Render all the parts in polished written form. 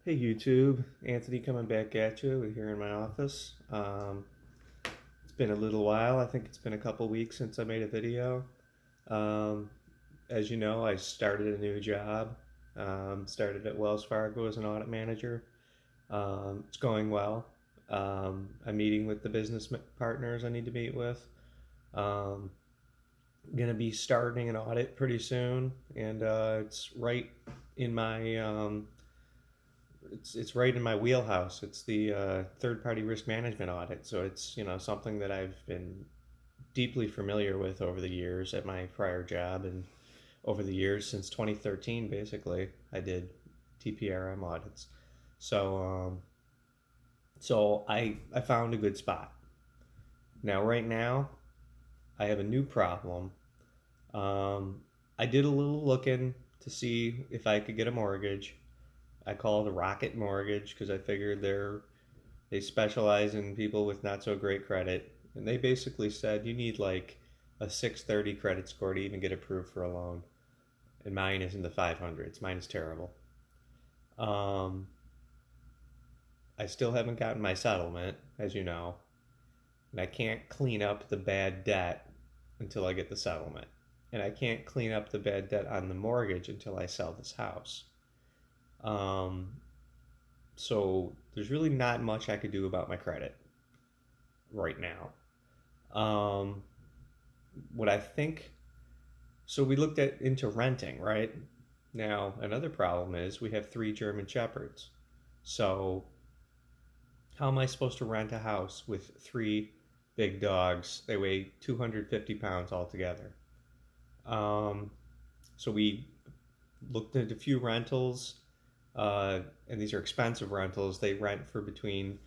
Hey YouTube, Anthony coming back at you. We're here in my office. It's been a little while. I think it's been a couple weeks since I made a video. Um, as you know, I started a new job. Started at Wells Fargo as an audit manager. It's going well. I'm meeting with the business partners I need to meet with. Um, Gonna be starting an audit pretty soon, and it's right in my it's right in my wheelhouse. It's the third party risk management audit, so it's something that I've been deeply familiar with over the years at my prior job, and over the years since 2013, basically, I did TPRM audits. So I found a good spot. Now right now I have a new problem. Um, I did a little looking to see if I could get a mortgage. I called a Rocket Mortgage because I figured they specialize in people with not so great credit, and they basically said you need like a 630 credit score to even get approved for a loan, and mine is in the 500s. Mine is terrible. Um, I still haven't gotten my settlement, as you know, and I can't clean up the bad debt until I get the settlement, and I can't clean up the bad debt on the mortgage until I sell this house. Um, so there's really not much I could do about my credit right now. Um, what I think, so we looked at into renting, right? Now another problem is we have three German Shepherds. So how am I supposed to rent a house with three big dogs? They weigh 250 pounds altogether. Um, so we looked at a few rentals, and these are expensive rentals. They rent for between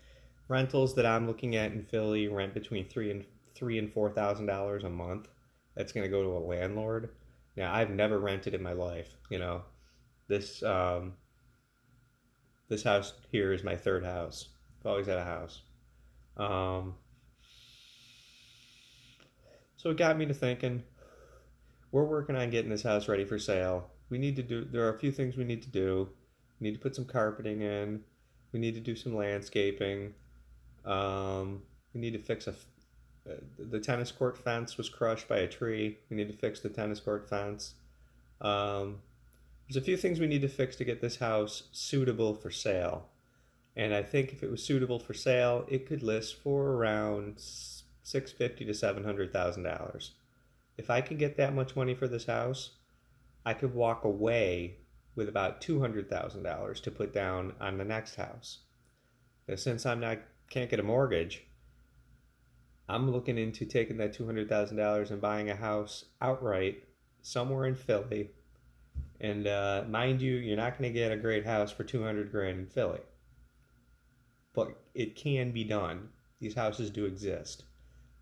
rentals that I'm looking at in Philly rent between three and $4,000 a month. That's going to go to a landlord. Now I've never rented in my life. This this house here is my third house. I've always had a house. Um, so it got me to thinking. We're working on getting this house ready for sale. We need to do. There are a few things we need to do. We need to put some carpeting in. We need to do some landscaping. We need to fix the tennis court fence was crushed by a tree. We need to fix the tennis court fence. Um, there's a few things we need to fix to get this house suitable for sale. And I think if it was suitable for sale, it could list for around $650 to $700,000. If I could get that much money for this house, I could walk away with about $200,000 to put down on the next house. Now, since can't get a mortgage, I'm looking into taking that $200,000 and buying a house outright somewhere in Philly. And mind you, you're not going to get a great house for 200 grand in Philly, but it can be done. These houses do exist.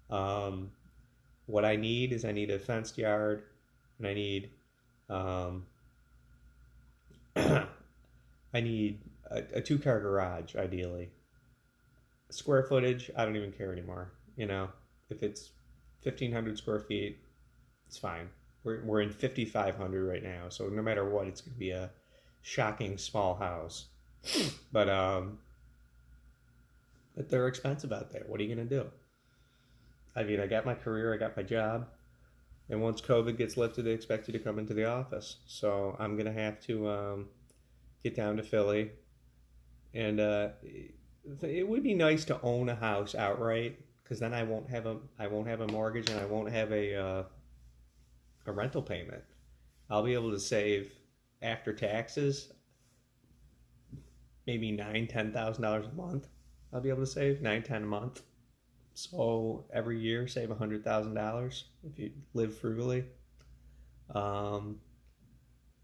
What I need is I need a fenced yard, and I need I need a two-car garage, ideally. Square footage, I don't even care anymore. If it's 1,500 square feet, it's fine. We're in 5,500 right now, so no matter what, it's going to be a shocking small house. But they're expensive out there. What are you going to do? I mean, I got my career, I got my job, and once COVID gets lifted, they expect you to come into the office. So I'm going to have to get down to Philly, and it would be nice to own a house outright, because then I won't have a mortgage, and I won't have a rental payment. I'll be able to save after taxes maybe $9,000-$10,000 a month. I'll be able to save $9,000-$10,000 a month. So every year save $100,000 if you live frugally. And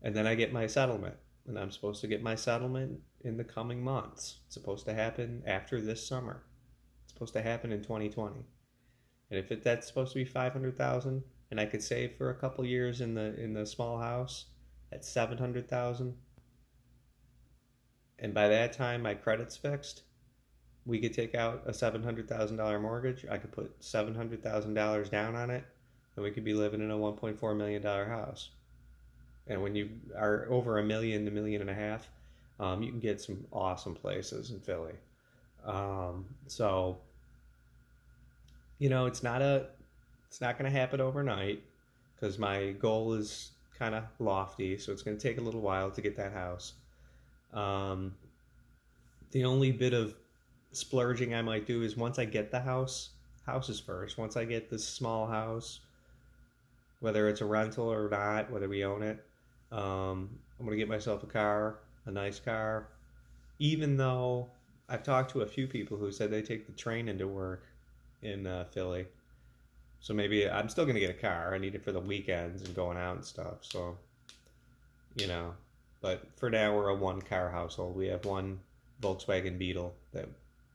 then I get my settlement, and I'm supposed to get my settlement in the coming months. It's supposed to happen after this summer. It's supposed to happen in 2020. And if that's supposed to be $500,000, and I could save for a couple years in the small house at $700,000, and by that time my credit's fixed, we could take out a $700,000 mortgage. I could put $700,000 down on it, and we could be living in a $1.4 million house. And when you are over $1 million to $1.5 million, You can get some awesome places in Philly. So it's not going to happen overnight because my goal is kind of lofty, so it's going to take a little while to get that house. Um, the only bit of splurging I might do is once I get the houses first. Once I get this small house, whether it's a rental or not, whether we own it, I'm gonna get myself a car, a nice car. Even though I've talked to a few people who said they take the train into work in Philly, so maybe I'm still gonna get a car. I need it for the weekends and going out and stuff. So you know, but for now we're a one car household. We have one Volkswagen Beetle that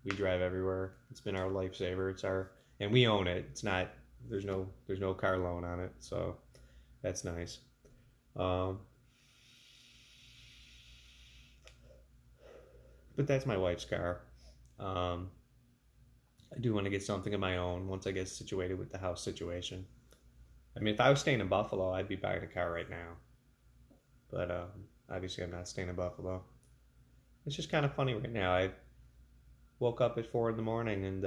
we drive everywhere. It's been our lifesaver. And we own it. It's not there's no car loan on it, so that's nice. Um, but that's my wife's car. Um, I do want to get something of my own once I get situated with the house situation. I mean, if I was staying in Buffalo, I'd be buying a car right now. But obviously, I'm not staying in Buffalo. It's just kind of funny right now. I woke up at 4 in the morning and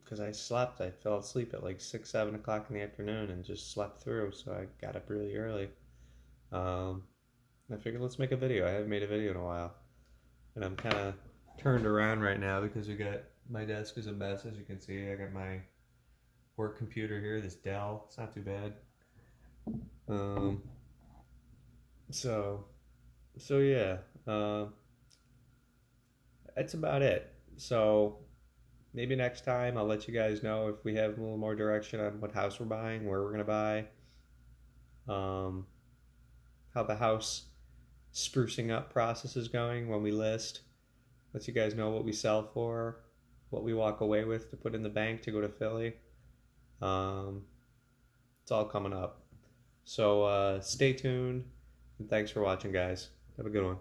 because I slept, I fell asleep at like 6, 7 o'clock in the afternoon and just slept through. So I got up really early. Um, I figured let's make a video. I haven't made a video in a while, and I'm kind of turned around right now because we got my desk is a mess, as you can see. I got my work computer here, this Dell. It's not too bad. Um, so so yeah. That's about it. So maybe next time I'll let you guys know if we have a little more direction on what house we're buying, where we're gonna buy, um, how the house sprucing up process is going when we list. Let you guys know what we sell for, what we walk away with to put in the bank to go to Philly. Um, it's all coming up. So stay tuned and thanks for watching, guys. Have a good one.